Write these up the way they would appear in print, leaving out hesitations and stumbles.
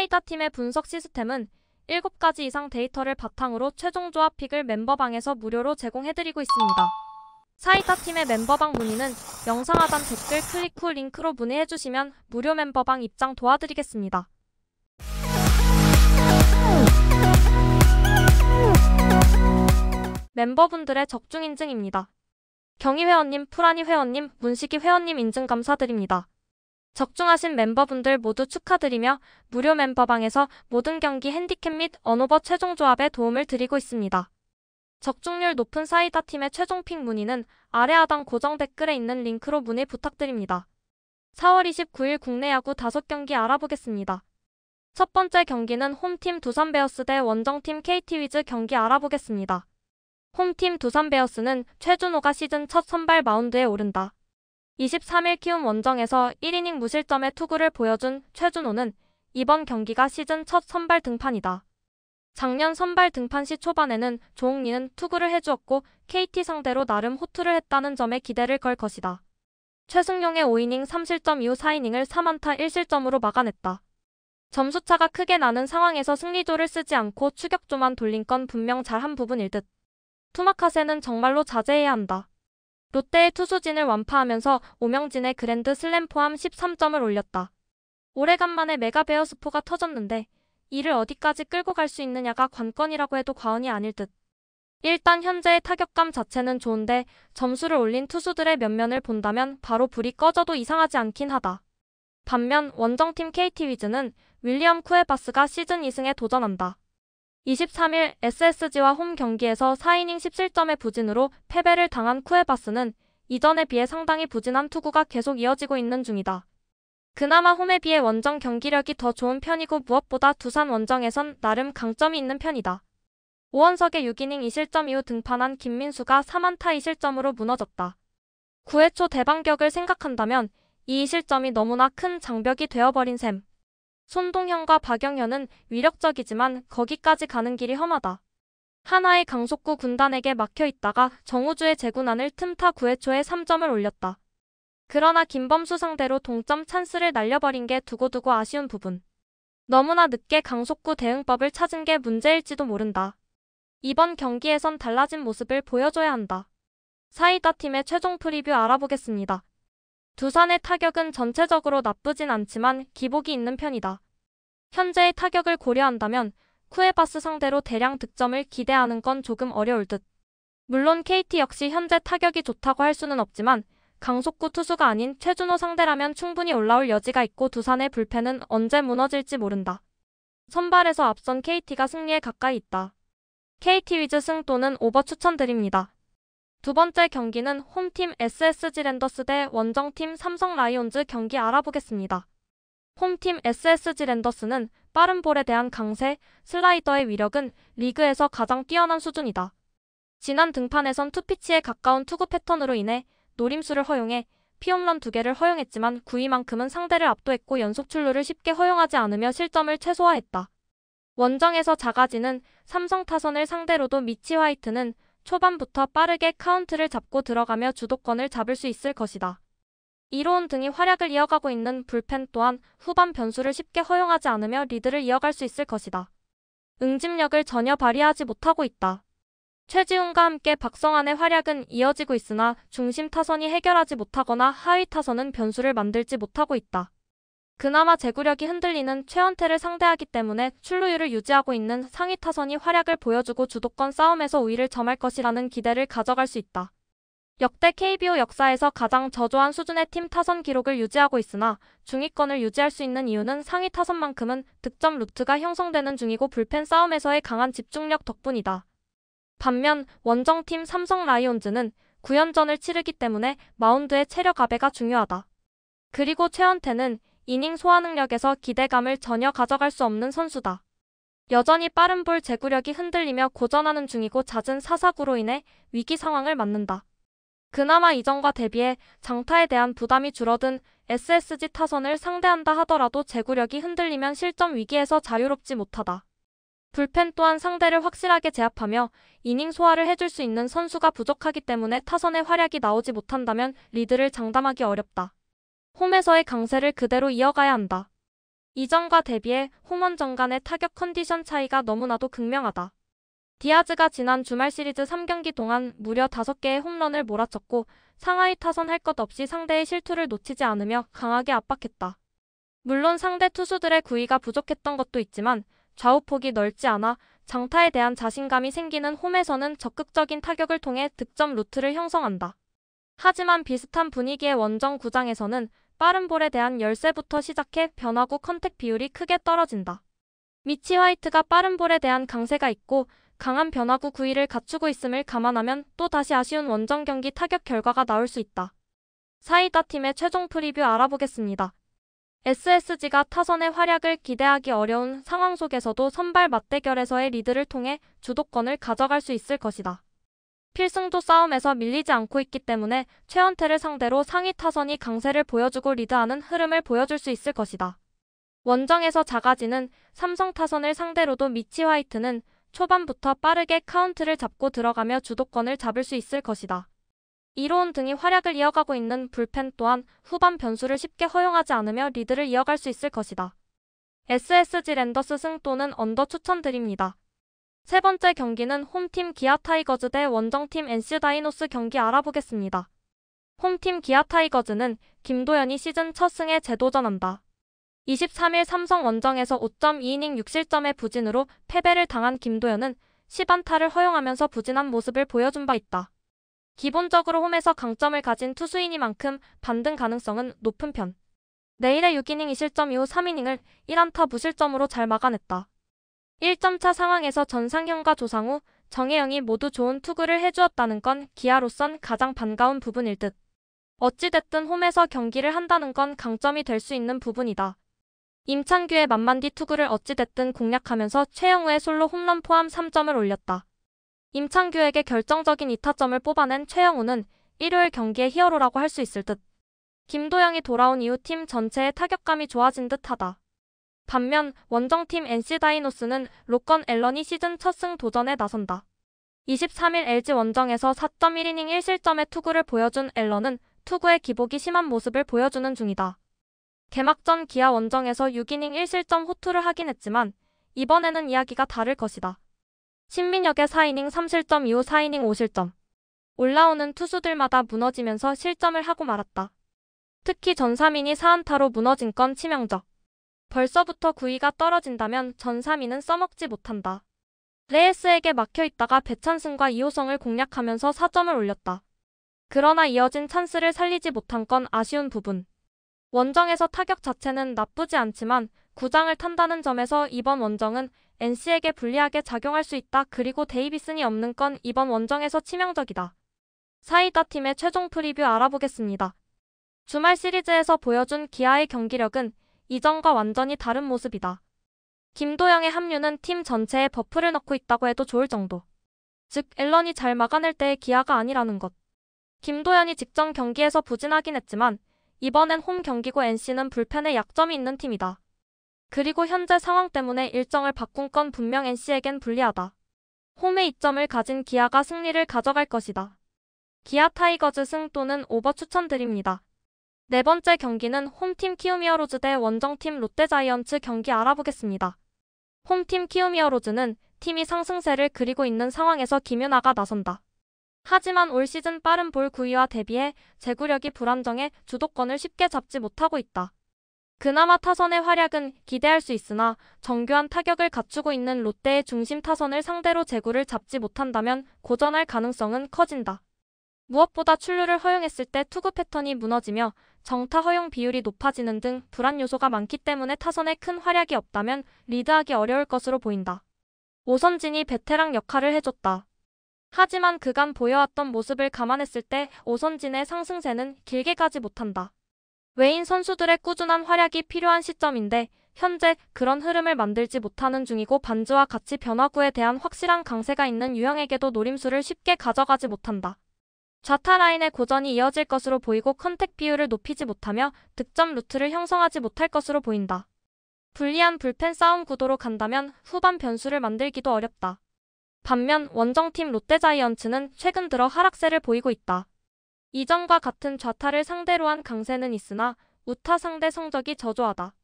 사이다 팀의 분석 시스템은 7가지 이상 데이터를 바탕으로 최종 조합 픽을 멤버방에서 무료로 제공해드리고 있습니다. 사이다 팀의 멤버방 문의는 영상 하단 댓글 클릭 후 링크로 문의해주시면 무료 멤버방 입장 도와드리겠습니다. 멤버분들의 적중 인증입니다. 경희 회원님, 프라니 회원님, 문식이 회원님 인증 감사드립니다. 적중하신 멤버분들 모두 축하드리며 무료 멤버방에서 모든 경기 핸디캡 및 언오버 최종 조합에 도움을 드리고 있습니다. 적중률 높은 사이다 팀의 최종 픽 문의는 아래 하단 고정 댓글에 있는 링크로 문의 부탁드립니다. 4월 29일 국내 야구 5경기 알아보겠습니다. 첫 번째 경기는 홈팀 두산 베어스 대 원정팀 KT 위즈 경기 알아보겠습니다. 홈팀 두산 베어스는 최준호가 시즌 첫 선발 마운드에 오른다. 23일 키움 원정에서 1이닝 무실점의 투구를 보여준 최준호는 이번 경기가 시즌 첫 선발 등판이다. 작년 선발 등판 시 초반에는 조홍리는 투구를 해주었고 KT 상대로 나름 호투를 했다는 점에 기대를 걸 것이다. 최승용의 5이닝 3실점 이후 4이닝을 3안타 1실점으로 막아냈다. 점수차가 크게 나는 상황에서 승리조를 쓰지 않고 추격조만 돌린 건 분명 잘한 부분일 듯. 투마카세는 정말로 자제해야 한다. 롯데의 투수진을 완파하면서 오명진의 그랜드 슬램 포함 13점을 올렸다. 오래간만에 메가베어스포가 터졌는데 이를 어디까지 끌고 갈 수 있느냐가 관건이라고 해도 과언이 아닐 듯. 일단 현재의 타격감 자체는 좋은데 점수를 올린 투수들의 면면을 본다면 바로 불이 꺼져도 이상하지 않긴 하다. 반면 원정팀 KT 위즈는 윌리엄 쿠에바스가 시즌 2승에 도전한다. 23일 SSG와 홈 경기에서 4이닝 10실점의 부진으로 패배를 당한 쿠에바스는 이전에 비해 상당히 부진한 투구가 계속 이어지고 있는 중이다. 그나마 홈에 비해 원정 경기력이 더 좋은 편이고 무엇보다 두산 원정에선 나름 강점이 있는 편이다. 5원석의 6이닝 2실점 이후 등판한 김민수가 3안타 2실점으로 무너졌다. 9회 초 대반격을 생각한다면 이 2실점이 너무나 큰 장벽이 되어버린 셈. 손동현과 박영현은 위력적이지만 거기까지 가는 길이 험하다. 하나의 강속구 군단에게 막혀있다가 정우주의 제구난을 틈타 9회 초에 3점을 올렸다. 그러나 김범수 상대로 동점 찬스를 날려버린 게 두고두고 아쉬운 부분. 너무나 늦게 강속구 대응법을 찾은 게 문제일지도 모른다. 이번 경기에선 달라진 모습을 보여줘야 한다. 사이다 팀의 최종 프리뷰 알아보겠습니다. 두산의 타격은 전체적으로 나쁘진 않지만 기복이 있는 편이다. 현재의 타격을 고려한다면 쿠에바스 상대로 대량 득점을 기대하는 건 조금 어려울 듯. 물론 KT 역시 현재 타격이 좋다고 할 수는 없지만 강속구 투수가 아닌 최준호 상대라면 충분히 올라올 여지가 있고 두산의 불펜은 언제 무너질지 모른다. 선발에서 앞선 KT가 승리에 가까이 있다. KT 위즈 승 또는 오버 추천드립니다. 두 번째 경기는 홈팀 SSG 랜더스 대 원정팀 삼성 라이온즈 경기 알아보겠습니다. 홈팀 SSG 랜더스는 빠른 볼에 대한 강세, 슬라이더의 위력은 리그에서 가장 뛰어난 수준이다. 지난 등판에선 투피치에 가까운 투구 패턴으로 인해 노림수를 허용해 피홈런 2개를 허용했지만 9위만큼은 상대를 압도했고 연속 출루를 쉽게 허용하지 않으며 실점을 최소화했다. 원정에서 작아지는 삼성 타선을 상대로도 미치 화이트는 초반부터 빠르게 카운트를 잡고 들어가며 주도권을 잡을 수 있을 것이다. 이로운 등이 활약을 이어가고 있는 불펜 또한 후반 변수를 쉽게 허용하지 않으며 리드를 이어갈 수 있을 것이다. 응집력을 전혀 발휘하지 못하고 있다. 최지훈과 함께 박성환의 활약은 이어지고 있으나 중심 타선이 해결하지 못하거나 하위 타선은 변수를 만들지 못하고 있다. 그나마 제구력이 흔들리는 최원태를 상대하기 때문에 출루율을 유지하고 있는 상위 타선이 활약을 보여주고 주도권 싸움에서 우위를 점할 것이라는 기대를 가져갈 수 있다. 역대 KBO 역사에서 가장 저조한 수준의 팀 타선 기록을 유지하고 있으나 중위권을 유지할 수 있는 이유는 상위 타선만큼은 득점 루트가 형성되는 중이고 불펜 싸움에서의 강한 집중력 덕분이다. 반면 원정팀 삼성 라이온즈는 9연전을 치르기 때문에 마운드의 체력 아배가 중요하다. 그리고 최원태는 이닝 소화 능력에서 기대감을 전혀 가져갈 수 없는 선수다. 여전히 빠른 볼 제구력이 흔들리며 고전하는 중이고 잦은 사사구로 인해 위기 상황을 맞는다. 그나마 이전과 대비해 장타에 대한 부담이 줄어든 SSG 타선을 상대한다 하더라도 제구력이 흔들리면 실점 위기에서 자유롭지 못하다. 불펜 또한 상대를 확실하게 제압하며 이닝 소화를 해줄 수 있는 선수가 부족하기 때문에 타선의 활약이 나오지 못한다면 리드를 장담하기 어렵다. 홈에서의 강세를 그대로 이어가야 한다. 이전과 대비해 홈원정 간의 타격 컨디션 차이가 너무나도 극명하다. 디아즈가 지난 주말 시리즈 3경기 동안 무려 5개의 홈런을 몰아쳤고 상하이 타선 할 것 없이 상대의 실투를 놓치지 않으며 강하게 압박했다. 물론 상대 투수들의 구위가 부족했던 것도 있지만 좌우폭이 넓지 않아 장타에 대한 자신감이 생기는 홈에서는 적극적인 타격을 통해 득점 루트를 형성한다. 하지만 비슷한 분위기의 원정 구장에서는 빠른 볼에 대한 열세부터 시작해 변화구 컨택 비율이 크게 떨어진다. 미치 화이트가 빠른 볼에 대한 강세가 있고 강한 변화구 구위를 갖추고 있음을 감안하면 또다시 아쉬운 원정 경기 타격 결과가 나올 수 있다. 사이다 팀의 최종 프리뷰 알아보겠습니다. SSG가 타선의 활약을 기대하기 어려운 상황 속에서도 선발 맞대결에서의 리드를 통해 주도권을 가져갈 수 있을 것이다. 필승도 싸움에서 밀리지 않고 있기 때문에 최원태를 상대로 상위 타선이 강세를 보여주고 리드하는 흐름을 보여줄 수 있을 것이다. 원정에서 작아지는 삼성 타선을 상대로도 미치 화이트는 초반부터 빠르게 카운트를 잡고 들어가며 주도권을 잡을 수 있을 것이다. 이로운 등이 활약을 이어가고 있는 불펜 또한 후반 변수를 쉽게 허용하지 않으며 리드를 이어갈 수 있을 것이다. SSG 랜더스 승 또는 언더 추천드립니다. 세 번째 경기는 홈팀 기아 타이거즈 대 원정팀 NC 다이노스 경기 알아보겠습니다. 홈팀 기아 타이거즈는 김도현이 시즌 첫 승에 재도전한다. 23일 삼성 원정에서 5.2이닝 6실점의 부진으로 패배를 당한 김도현은 10안타를 허용하면서 부진한 모습을 보여준 바 있다. 기본적으로 홈에서 강점을 가진 투수이니만큼 반등 가능성은 높은 편. 내일의 6이닝 2실점 이후 3이닝을 1안타 무실점으로 잘 막아냈다. 1점차 상황에서 전상현과 조상우, 정혜영이 모두 좋은 투구를 해주었다는 건 기아로선 가장 반가운 부분일 듯. 어찌됐든 홈에서 경기를 한다는 건 강점이 될 수 있는 부분이다. 임창규의 만만디 투구를 어찌됐든 공략하면서 최영우의 솔로 홈런 포함 3점을 올렸다. 임창규에게 결정적인 2타점을 뽑아낸 최영우는 일요일 경기의 히어로라고 할 수 있을 듯. 김도영이 돌아온 이후 팀 전체의 타격감이 좋아진 듯하다. 반면 원정팀 NC 다이노스는 로건 앨런이 시즌 첫 승 도전에 나선다. 23일 LG 원정에서 4.1이닝 1실점의 투구를 보여준 앨런은 투구의 기복이 심한 모습을 보여주는 중이다. 개막전 기아 원정에서 6이닝 1실점 호투를 하긴 했지만 이번에는 이야기가 다를 것이다. 신민혁의 4이닝 3실점 이후 4이닝 5실점. 올라오는 투수들마다 무너지면서 실점을 하고 말았다. 특히 전삼인이 4안타로 무너진 건 치명적. 벌써부터 구위가 떨어진다면 전삼인은 써먹지 못한다. 레이스에게 막혀있다가 배찬승과 이호성을 공략하면서 4점을 올렸다. 그러나 이어진 찬스를 살리지 못한 건 아쉬운 부분. 원정에서 타격 자체는 나쁘지 않지만 구장을 탄다는 점에서 이번 원정은 NC에게 불리하게 작용할 수 있다. 그리고 데이비슨이 없는 건 이번 원정에서 치명적이다. 사이다 팀의 최종 프리뷰 알아보겠습니다. 주말 시리즈에서 보여준 기아의 경기력은 이전과 완전히 다른 모습이다. 김도영의 합류는 팀 전체에 버프를 넣고 있다고 해도 좋을 정도. 즉 앨런이 잘 막아낼 때의 기아가 아니라는 것. 김도현이 직전 경기에서 부진하긴 했지만 이번엔 홈 경기고 NC는 불펜에 약점이 있는 팀이다. 그리고 현재 상황 때문에 일정을 바꾼 건 분명 NC에겐 불리하다. 홈에 이점을 가진 기아가 승리를 가져갈 것이다. 기아 타이거즈 승 또는 오버 추천드립니다. 네 번째 경기는 홈팀 키움히어로즈 대 원정팀 롯데자이언츠 경기 알아보겠습니다. 홈팀 키움히어로즈는 팀이 상승세를 그리고 있는 상황에서 김윤아가 나선다. 하지만 올 시즌 빠른 볼 구위와 대비해 제구력이 불안정해 주도권을 쉽게 잡지 못하고 있다. 그나마 타선의 활약은 기대할 수 있으나 정교한 타격을 갖추고 있는 롯데의 중심 타선을 상대로 제구를 잡지 못한다면 고전할 가능성은 커진다. 무엇보다 출루를 허용했을 때 투구 패턴이 무너지며 정타 허용 비율이 높아지는 등 불안 요소가 많기 때문에 타선에 큰 활약이 없다면 리드하기 어려울 것으로 보인다. 오선진이 베테랑 역할을 해줬다. 하지만 그간 보여왔던 모습을 감안했을 때 오선진의 상승세는 길게 가지 못한다. 외인 선수들의 꾸준한 활약이 필요한 시점인데 현재 그런 흐름을 만들지 못하는 중이고 반주와 같이 변화구에 대한 확실한 강세가 있는 유형에게도 노림수를 쉽게 가져가지 못한다. 좌타 라인의 고전이 이어질 것으로 보이고 컨택 비율을 높이지 못하며 득점 루트를 형성하지 못할 것으로 보인다. 불리한 불펜 싸움 구도로 간다면 후반 변수를 만들기도 어렵다. 반면 원정팀 롯데자이언츠는 최근 들어 하락세를 보이고 있다. 이전과 같은 좌타를 상대로 한 강세는 있으나 우타 상대 성적이 저조하다.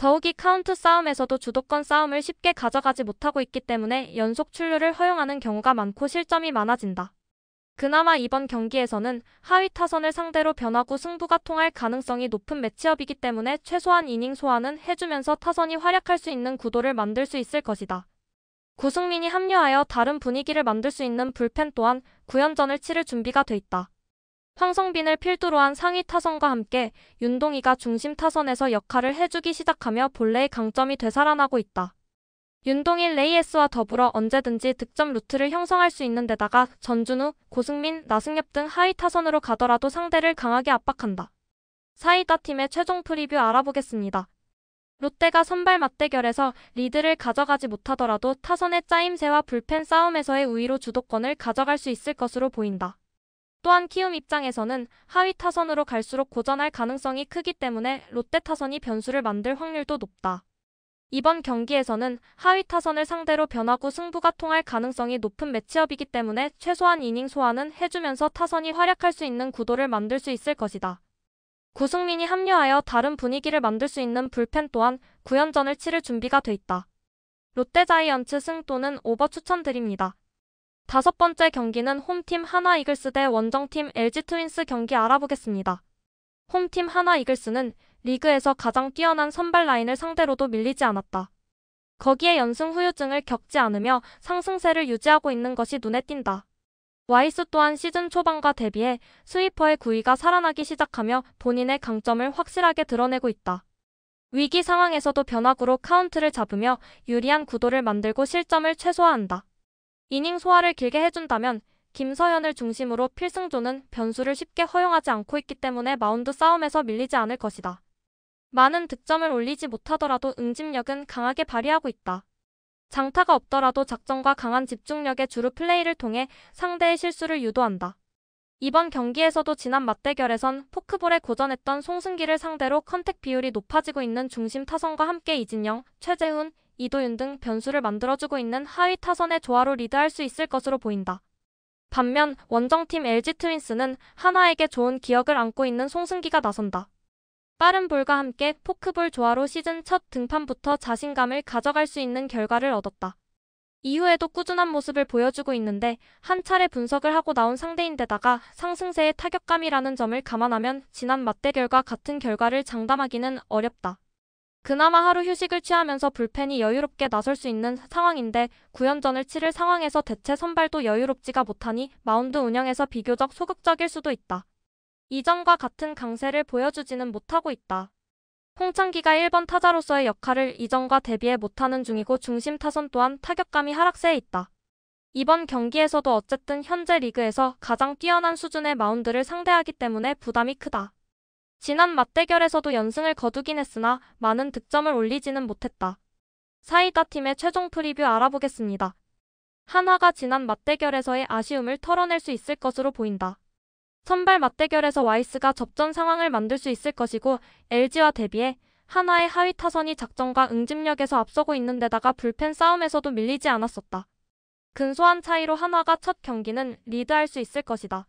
더욱이 카운트 싸움에서도 주도권 싸움을 쉽게 가져가지 못하고 있기 때문에 연속 출루를 허용하는 경우가 많고 실점이 많아진다. 그나마 이번 경기에서는 하위 타선을 상대로 변화구 승부가 통할 가능성이 높은 매치업이기 때문에 최소한 이닝 소화는 해주면서 타선이 활약할 수 있는 구도를 만들 수 있을 것이다. 구승민이 합류하여 다른 분위기를 만들 수 있는 불펜 또한 9연전을 치를 준비가 돼 있다. 황성빈을 필두로 한 상위 타선과 함께 윤동희가 중심 타선에서 역할을 해주기 시작하며 본래의 강점이 되살아나고 있다. 윤동희 레이에스와 더불어 언제든지 득점 루트를 형성할 수 있는 데다가 전준우, 고승민, 나승엽 등 하위 타선으로 가더라도 상대를 강하게 압박한다. 사이다 팀의 최종 프리뷰 알아보겠습니다. 롯데가 선발 맞대결에서 리드를 가져가지 못하더라도 타선의 짜임새와 불펜 싸움에서의 우위로 주도권을 가져갈 수 있을 것으로 보인다. 또한 키움 입장에서는 하위 타선으로 갈수록 고전할 가능성이 크기 때문에 롯데 타선이 변수를 만들 확률도 높다. 이번 경기에서는 하위 타선을 상대로 변화구 승부가 통할 가능성이 높은 매치업이기 때문에 최소한 이닝 소화는 해주면서 타선이 활약할 수 있는 구도를 만들 수 있을 것이다. 구승민이 합류하여 다른 분위기를 만들 수 있는 불펜 또한 9연전을 치를 준비가 돼 있다. 롯데자이언츠 승 또는 오버 추천드립니다. 5번째 경기는 홈팀 하나이글스 대 원정팀 LG트윈스 경기 알아보겠습니다. 홈팀 하나이글스는 리그에서 가장 뛰어난 선발 라인을 상대로도 밀리지 않았다. 거기에 연승 후유증을 겪지 않으며 상승세를 유지하고 있는 것이 눈에 띈다. 와이스 또한 시즌 초반과 대비해 스위퍼의 구위가 살아나기 시작하며 본인의 강점을 확실하게 드러내고 있다. 위기 상황에서도 변화구로 카운트를 잡으며 유리한 구도를 만들고 실점을 최소화한다. 이닝 소화를 길게 해준다면 김서현을 중심으로 필승조는 변수를 쉽게 허용하지 않고 있기 때문에 마운드 싸움에서 밀리지 않을 것이다. 많은 득점을 올리지 못하더라도 응집력은 강하게 발휘하고 있다. 장타가 없더라도 작전과 강한 집중력의 주루 플레이를 통해 상대의 실수를 유도한다. 이번 경기에서도 지난 맞대결에선 포크볼에 고전했던 송승기를 상대로 컨택 비율이 높아지고 있는 중심 타선과 함께 이진영, 최재훈, 이도윤 등 변수를 만들어주고 있는 하위 타선의 조화로 리드할 수 있을 것으로 보인다. 반면 원정팀 LG트윈스는 하나에게 좋은 기억을 안고 있는 송승기가 나선다. 빠른 볼과 함께 포크볼 조화로 시즌 첫 등판부터 자신감을 가져갈 수 있는 결과를 얻었다. 이후에도 꾸준한 모습을 보여주고 있는데 한 차례 분석을 하고 나온 상대인데다가 상승세의 타격감이라는 점을 감안하면 지난 맞대결과 같은 결과를 장담하기는 어렵다. 그나마 하루 휴식을 취하면서 불펜이 여유롭게 나설 수 있는 상황인데 9연전을 치를 상황에서 대체 선발도 여유롭지가 못하니 마운드 운영에서 비교적 소극적일 수도 있다. 이전과 같은 강세를 보여주지는 못하고 있다. 홍창기가 1번 타자로서의 역할을 이전과 대비해 못하는 중이고 중심 타선 또한 타격감이 하락세에 있다. 이번 경기에서도 어쨌든 현재 리그에서 가장 뛰어난 수준의 마운드를 상대하기 때문에 부담이 크다. 지난 맞대결에서도 연승을 거두긴 했으나 많은 득점을 올리지는 못했다. 사이다 팀의 최종 프리뷰 알아보겠습니다. 한화가 지난 맞대결에서의 아쉬움을 털어낼 수 있을 것으로 보인다. 선발 맞대결에서 와이스가 접전 상황을 만들 수 있을 것이고 LG와 대비해 한화의 하위 타선이 작전과 응집력에서 앞서고 있는 데다가 불펜 싸움에서도 밀리지 않았었다. 근소한 차이로 한화가 첫 경기는 리드할 수 있을 것이다.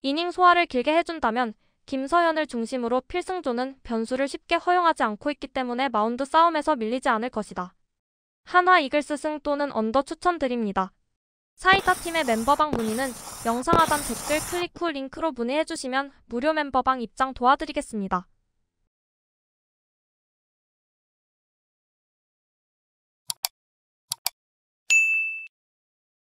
이닝 소화를 길게 해준다면 김서현을 중심으로 필승조는 변수를 쉽게 허용하지 않고 있기 때문에 마운드 싸움에서 밀리지 않을 것이다. 한화 이글스 승 또는 언더 추천드립니다. 사이다 팀의 멤버방 문의는 영상 하단 댓글 클릭 후 링크로 문의해주시면 무료 멤버방 입장 도와드리겠습니다.